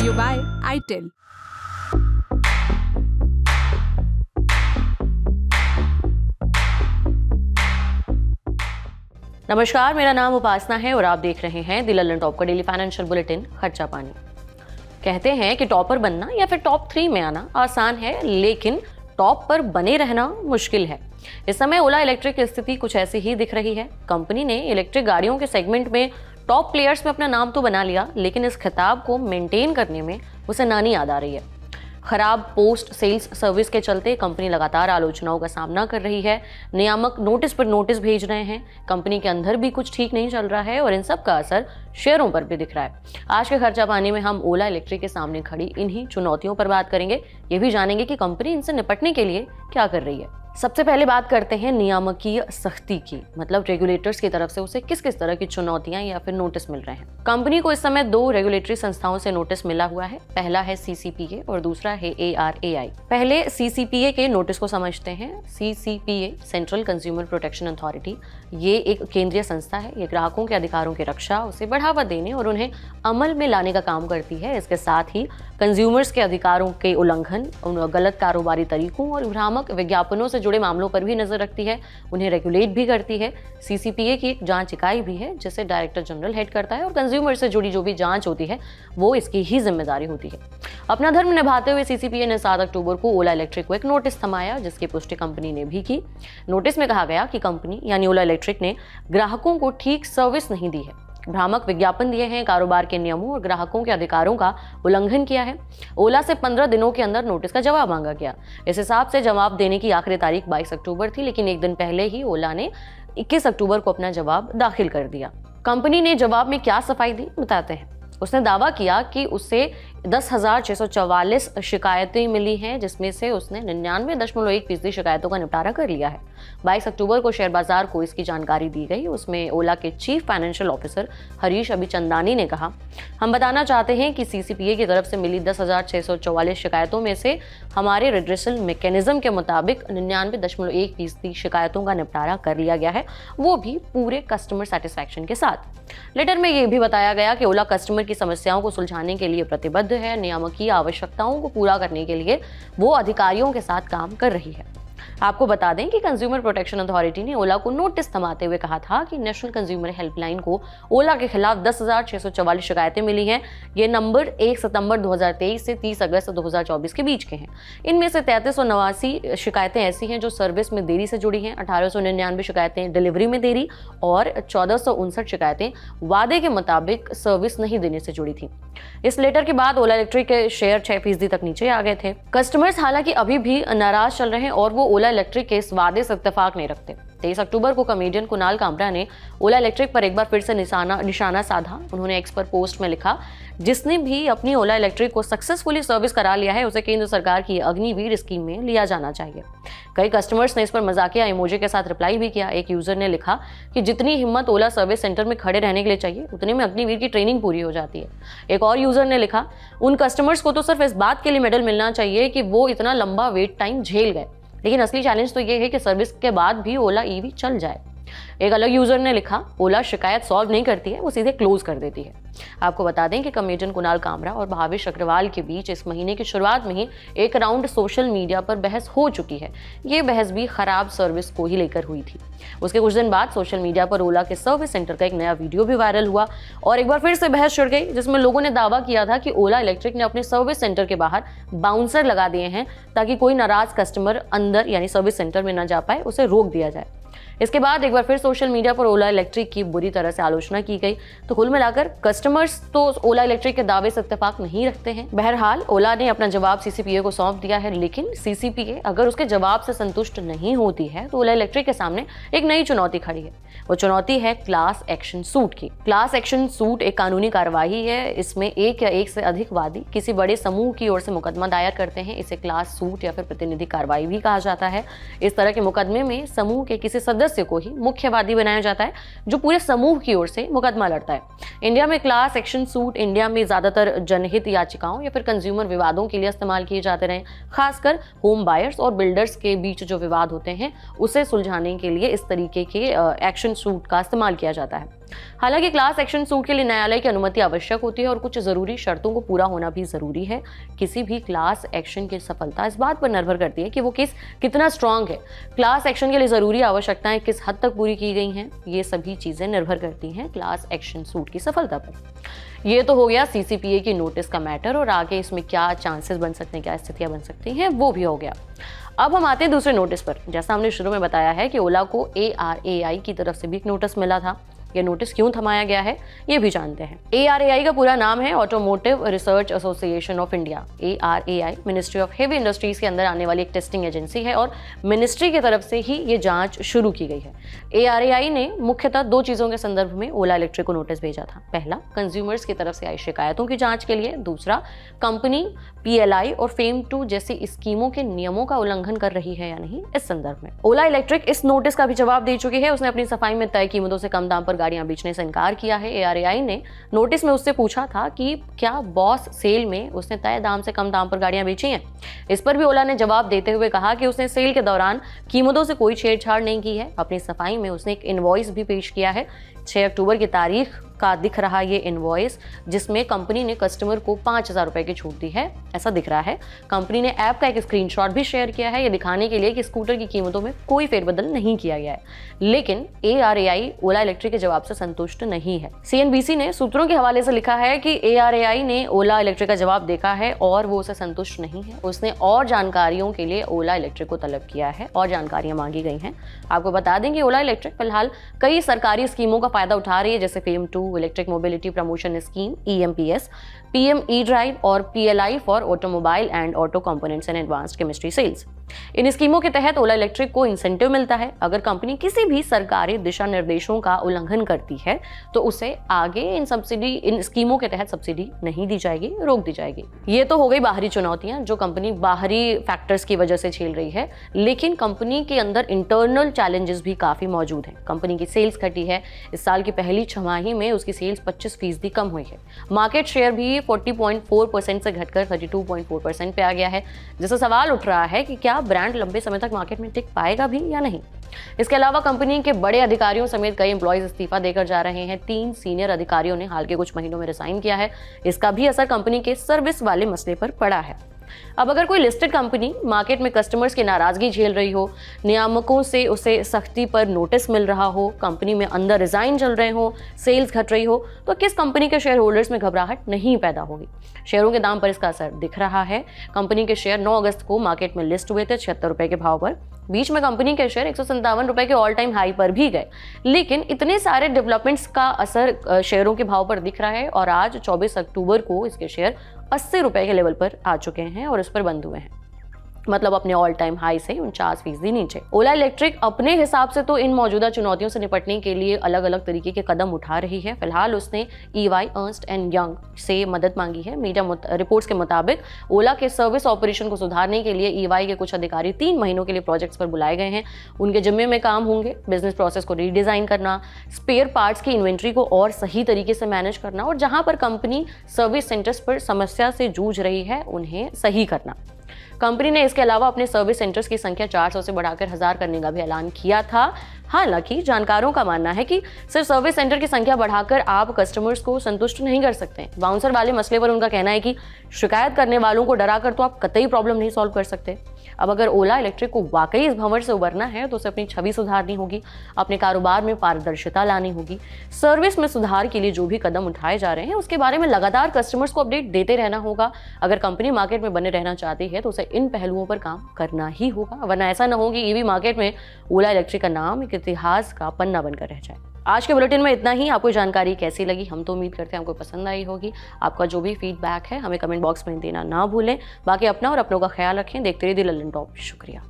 you by ITIL. नमस्कार, मेरा नाम उपासना है और आप देख रहे हैं द लल्लन टॉप का डेली फाइनेंशियल बुलेटिन खर्चा पानी। कहते हैं कि टॉपर बनना या फिर टॉप 3 में आना आसान है, लेकिन टॉप पर बने रहना मुश्किल है। इस समय ओला इलेक्ट्रिक की स्थिति कुछ ऐसी ही दिख रही है। कंपनी ने इलेक्ट्रिक गाड़ियों के सेगमेंट में टॉप प्लेयर्स में अपना नाम तो बना लिया, लेकिन इस खिताब को मेंटेन करने में उसे नानी याद आ रही है। खराब पोस्ट सेल्स सर्विस के चलते कंपनी लगातार आलोचनाओं का सामना कर रही है। नियामक नोटिस पर नोटिस भेज रहे हैं। कंपनी के अंदर भी कुछ ठीक नहीं चल रहा है और इन सब का असर शेयरों पर भी दिख रहा है। आज के खर्चा पानी में हम ओला इलेक्ट्रिक के सामने खड़ी इन्हीं चुनौतियों पर बात करेंगे। ये भी जानेंगे कि कंपनी इनसे निपटने के लिए क्या कर रही है। सबसे पहले बात करते हैं नियामकीय सख्ती की, मतलब रेगुलेटर्स की तरफ से उसे किस किस तरह की चुनौतियां या फिर नोटिस मिल रहे हैं। कंपनी को इस समय 2 रेगुलेटरी संस्थाओं से नोटिस मिला हुआ है। पहला है CCPA और दूसरा है ARAI। पहले CCPA के नोटिस को समझते हैं। CCPA central consumer protection authority, ये एक केंद्रीय संस्था है। ये ग्राहकों के अधिकारों की रक्षा, उसे बढ़ावा देने और उन्हें अमल में लाने का काम करती है। इसके साथ ही कंज्यूमर्स के अधिकारों के उल्लंघन, गलत कारोबारी तरीकों और भ्रामक विज्ञापनों से जुड़े मामलों पर भी नजर रखती है। उन्हें रेगुलेट भी करती है। CCPA की एक जांच इकाई भी है जिसे डायरेक्टर जनरल हेड करता है और कंज्यूमर से जुड़ी जो भी जांच होती है वो इसकी ही जिम्मेदारी होती है। अपना धर्म निभाते हुए CCPA ने 7 अक्टूबर को ओला इलेक्ट्रिक को एक नोटिस थमाया, जिसकी पुष्टि कंपनी ने भी की। नोटिस में कहा गया कि कंपनी यानी ओला इलेक्ट्रिक ने ग्राहकों को ठीक सर्विस नहीं दी है, भ्रामक विज्ञापन दिए हैं, कारोबार के नियमों और ग्राहकों के अधिकारों का उल्लंघन किया है। ओला से 15 दिनों के अंदर नोटिस का जवाब मांगा गया। इस हिसाब से जवाब देने की आखिरी तारीख 22 अक्टूबर थी, लेकिन एक दिन पहले ही ओला ने 21 अक्टूबर को अपना जवाब दाखिल कर दिया। कंपनी ने जवाब में क्या सफाई दी बताते हैं। उसने दावा किया कि उसे 10,644 शिकायतें मिली हैं, जिसमें से उसने 99.1% शिकायतों का निपटारा कर लिया है। 22 अक्टूबर को शेयर बाजार को इसकी जानकारी दी गई। उसमें ओला के chief financial officer Harish Abhichandani ने कहा, हम बताना चाहते हैं कि CCPA की तरफ से मिली 10,644 शिकायतों में से हमारे रिड्रेसल मैकेनिज्म के मुताबिक 99.1% शिकायतों का निपटारा कर लिया गया है, वो भी पूरे कस्टमर सेटिस्फैक्शन के साथ। लेटर में यह भी बताया गया कि ओला कस्टमर की समस्याओं को सुलझाने के लिए प्रतिबद्ध है। नियामकीय आवश्यकताओं को पूरा करने के लिए वो अधिकारियों के साथ काम कर रही है। आपको बता दें कि कंज्यूमर प्रोटेक्शन अथॉरिटी ने ओला को नोटिस थमाते हुए कहा था कि नेशनल कंज्यूमर हेल्पलाइन को ओला के खिलाफ 10,644 शिकायतें मिली हैं। ये नंबर 1 सितंबर 2023 से 30 अगस्त 2024 के बीच के हैं। इनमें से 3389 शिकायतें ऐसी हैं जो सर्विस में देरी से जुड़ी हैं, 1899 शिकायतें डिलीवरी में देरी और 1459 शिकायतें वादे के मुताबिक सर्विस नहीं देने से जुड़ी थी। इस लेटर के बाद ओला इलेक्ट्रिक के शेयर 6% तक नीचे आ गए थे। कस्टमर्स हालांकि अभी भी नाराज चल रहे हैं और वो ओला इलेक्ट्रिक के इस वादे से इत्तेफाक नहीं रखते। 23 अक्टूबर को कॉमेडियन कुणाल कामरा ने ओला इलेक्ट्रिक पर एक बार फिर से निशाना साधा। उन्होंने एक्स पर पोस्ट में लिखा, जिसने भी अपनी ओला इलेक्ट्रिक को सक्सेसफुली सर्विस करा लिया है उसे केंद्र सरकार की अग्निवीर स्कीम में लिया जाना चाहिए। कई कस्टमर्स ने इस पर मजाकिया इमोजी के साथ रिप्लाई भी किया। एक यूजर ने लिखा कि जितनी हिम्मत ओला सर्विस सेंटर में खड़े रहने के लिए चाहिए, उतने में अग्निवीर की ट्रेनिंग पूरी हो जाती है। एक और यूजर ने लिखा, उन कस्टमर्स को तो सिर्फ इस बात के लिए मेडल मिलना चाहिए कि वो इतना लंबा वेट टाइम झेल गए, लेकिन असली चैलेंज तो ये है कि सर्विस के बाद भी ओला EV चल जाए। एक अलग यूजर ने लिखा, ओला शिकायत सॉल्व नहीं करती है, वो सीधे क्लोज कर देती है। आपको बता दें कि कॉमेडियन कुणाल कामरा और भावेश अग्रवाल के बीच इस महीने की शुरुआत में ही एक राउंड सोशल मीडिया पर बहस हो चुकी है। ये बहस भी खराब सर्विस को ही लेकर हुई थी। उसके कुछ दिन बाद सोशल मीडिया पर ओला के सर्विस सेंटर का एक नया वीडियो भी वायरल हुआ और एक बार फिर से बहस छिड़ गई, जिसमें लोगों ने दावा किया था कि ओला इलेक्ट्रिक ने अपने सर्विस सेंटर के बाहर बाउंसर लगा दिए हैं ताकि कोई नाराज कस्टमर अंदर यानी सर्विस सेंटर में न जा पाए, उसे रोक दिया जाए। इसके बाद एक बार फिर सोशल मीडिया पर ओला इलेक्ट्रिक की बुरी तरह से आलोचना की गई। तो कुल मिलाकर कस्टमर्स तो ओला इलेक्ट्रिक के दावे से इत्तेफाक नहीं रखते हैं। बहरहाल ओला ने अपना जवाब CCPA को सौंप दिया है, लेकिन CCPA अगर उसके जवाब से संतुष्ट नहीं होती है तो ओला इलेक्ट्रिक के सामने एक नई चुनौती खड़ी है। वो चुनौती है क्लास एक्शन सूट की। क्लास एक्शन सूट एक कानूनी कार्यवाही है। इसमें एक या एक से अधिक वादी किसी बड़े समूह की ओर से मुकदमा दायर करते हैं। इसे क्लास सूट या फिर प्रतिनिधि कार्रवाई भी कहा जाता है। इस तरह के मुकदमे में समूह के किसी सदस्य को ही मुख्य वादी बनाया जाता है, जो पूरे समूह की ओर से मुकदमा लड़ता है। इंडिया में क्लास एक्शन सूट इंडिया में ज्यादातर जनहित याचिकाओं या फिर कंज्यूमर विवादों के लिए इस्तेमाल किए जाते रहे। खासकर होम बायर्स और बिल्डर्स के बीच जो विवाद होते हैं उसे सुलझाने के लिए इस तरीके के एक्शन सूट का इस्तेमाल किया जाता है। हालांकि क्लास एक्शन सूट के लिए न्यायालय की अनुमति आवश्यक होती है और कुछ जरूरी शर्तों को पूरा होना भी जरूरी है। किसी भी क्लास एक्शन की सफलता इस बात पर निर्भर करती है कि वो केस कितना स्ट्रांग है, क्लास एक्शन के लिए जरूरी आवश्यकताएं किस हद तक पूरी की गई हैं, ये सभी चीजें निर्भर करती हैं क्लास एक्शन सूट की सफलता पर। ये तो हो गया सीसीपीए की नोटिस का मैटर और आगे इसमें क्या चांसेस बन सकते हैं, क्या स्थितियां बन सकती हैं, वो भी हो गया। अब हम आते हैं दूसरे नोटिस पर। जैसा हमने शुरू में बताया है कि ओला को ARAI की तरफ से भी एक नोटिस मिला था। ये नोटिस क्यों थमाया गया है ये भी जानते हैं। ARAI का पूरा नाम है automotive research association of India. ARAI ministry of heavy industries के अंदर आने वाली एक टेस्टिंग एजेंसी है और मिनिस्ट्री की तरफ से ही ये जांच शुरू की गई है। ARAI ने मुख्यतः 2 चीजों के संदर्भ में ओला इलेक्ट्रिक को नोटिस भेजा था। पहला, कंज्यूमर्स की तरफ से आई शिकायतों की जांच के लिए। दूसरा, कंपनी PLI और फेम 2 जैसी स्कीमों के नियमों का उल्लंघन कर रही है या नहीं, इस संदर्भ में। ओला इलेक्ट्रिक इस नोटिस का भी जवाब दे चुकी है। उसने अपनी सफाई में तय कीमतों से कम दाम पर गाड़ियां बेचने से इनकार किया है। ARAI ने नोटिस में उससे पूछा था कि क्या बॉस सेल में उसने तय दाम से कम दाम पर गाड़ियां बेची हैं। इस पर भी ओला ने जवाब देते हुए कहा कि उसने सेल के दौरान कीमतों से कोई छेड़छाड़ नहीं की है। अपनी सफाई में उसने एक इनवॉइस भी पेश किया है। 6 अक्टूबर की तारीख का दिख रहा ये इनवॉइस, जिसमें कंपनी ने कस्टमर को 5,000 रुपए की छूट दी है, ऐसा दिख रहा है। कंपनी ने ऐप का एक स्क्रीनशॉट भी शेयर किया है, ये दिखाने के लिए कि स्कूटर की कीमतों में कोई फेरबदल नहीं किया गया है। लेकिन ARAI ओला इलेक्ट्रिक के जवाब से संतुष्ट नहीं है। CNBC ने सूत्रों के हवाले से लिखा है कि ARAI ने ओला इलेक्ट्रिक का जवाब देखा है और वो उसे संतुष्ट नहीं है। उसने और जानकारियों के लिए ओला इलेक्ट्रिक को तलब किया है और जानकारियां मांगी गई हैं। आपको बता दें कि ओला इलेक्ट्रिक फिलहाल कई सरकारी स्कीमों का फायदा उठा रही है, जैसे FAME 2, electric mobility promotion scheme EMPS, PM E-Drive और PLI for automobile and auto components and advanced chemistry cells. इन स्कीमों के तहत ओला इलेक्ट्रिक को इंसेंटिव मिलता है। अगर कंपनी किसी भी सरकारी दिशा निर्देशों का उल्लंघन करती है तो उसे आगे इन स्कीमों के तहत सब्सिडी नहीं दी जाएगी, रोक दी जाएगी। ये तो हो गई बाहरी चुनौतियां जो कंपनी बाहरी फैक्टर्स की वजह से झेल रही है, लेकिन कंपनी के अंदर इंटरनल चैलेंजेस भी काफी मौजूद हैं। कंपनी की सेल्स घटी है। इस साल की पहली छमाही में उसकी सेल्स 25% कम हुई है। मार्केट शेयर भी 40.4% से घटकर 32.4% पे आ गया है, जिससे सवाल उठ रहा है कि क्या ब्रांड लंबे समय तक मार्केट में टिक पाएगा भी या नहीं। इसके अलावा कंपनी के बड़े अधिकारियों समेत कई एम्प्लॉइज इस्तीफा देकर जा रहे हैं। 3 सीनियर अधिकारियों ने हाल के कुछ महीनों में रिजाइन किया है। इसका भी असर कंपनी के सर्विस वाले मसले पर पड़ा है। अब अगर कोई लिस्टेड कंपनी मार्केट में कस्टमर्स की नाराजगी झेल रही हो, नियामकों से उसे सख्ती पर नोटिस मिल रहा हो, कंपनी में अंदर रिजाइन चल रहे हो, सेल्स घट रही हो, तो किस कंपनी के शेयर होल्डर्स में घबराहट नहीं पैदा होगी। शेयरों के दाम पर इसका असर दिख रहा है। कंपनी के शेयर 9 अगस्त को मार्केट में लिस्ट हुए थे 76 रुपए के भाव पर। बीच में कंपनी के शेयर 157 रुपए के ऑल टाइम हाई पर भी गए, लेकिन इतने सारे डेवलपमेंट्स का असर शेयरों के भाव पर दिख रहा है और आज 24 अक्टूबर को इसके शेयर 80 रुपए के लेवल पर आ चुके हैं और इस पर बंद हुए हैं, मतलब अपने ऑल टाइम हाई से 49% नीचे। ओला इलेक्ट्रिक अपने हिसाब से तो इन मौजूदा चुनौतियों से निपटने के लिए अलग अलग तरीके के कदम उठा रही है। फिलहाल उसने EY अर्नस्ट एंड यंग से मदद मांगी है। मीडिया रिपोर्ट्स के मुताबिक ओला के सर्विस ऑपरेशन को सुधारने के लिए EY के कुछ अधिकारी 3 महीनों के लिए प्रोजेक्ट्स पर बुलाए गए हैं। उनके जिम्मे में काम होंगे बिजनेस प्रोसेस को रीडिजाइन करना, स्पेयर पार्ट्स की इन्वेंट्री को और सही तरीके से मैनेज करना और जहां पर कंपनी सर्विस सेंटर्स पर समस्या से जूझ रही है उन्हें सही करना। कंपनी ने इसके अलावा अपने सर्विस सेंटर्स की संख्या 400 से बढ़ाकर 1000 करने का भी ऐलान किया था। हालांकि जानकारों का मानना है कि सिर्फ सर्विस सेंटर की संख्या बढ़ाकर आप कस्टमर्स को संतुष्ट नहीं कर सकते। बाउंसर वाले मसले पर उनका कहना है कि शिकायत करने वालों को डराकर तो आप कतई प्रॉब्लम नहीं सॉल्व कर सकते। अब अगर ओला इलेक्ट्रिक को वाकई इस भंवर से उबरना है तो उसे अपनी छवि सुधारनी होगी, अपने कारोबार में पारदर्शिता लानी होगी, सर्विस में सुधार के लिए जो भी कदम उठाए जा रहे हैं उसके बारे में लगातार कस्टमर्स को अपडेट देते रहना होगा। अगर कंपनी मार्केट में बने रहना चाहती है तो उसे इन पहलुओं पर काम करना ही होगा, वरना ऐसा न हो कि ईवी मार्केट में ओला इलेक्ट्रिक का नाम एक इतिहास का पन्ना बनकर रह जाए। आज के बुलेटिन में इतना ही। आपको जानकारी कैसी लगी हम तो उम्मीद करते हैं आपको पसंद आई होगी। आपका जो भी फीडबैक है हमें कमेंट बॉक्स में देना ना भूलें। बाकी अपना और अपनों का ख्याल रखें। देखते रहिए दी लल्लन टॉप। शुक्रिया।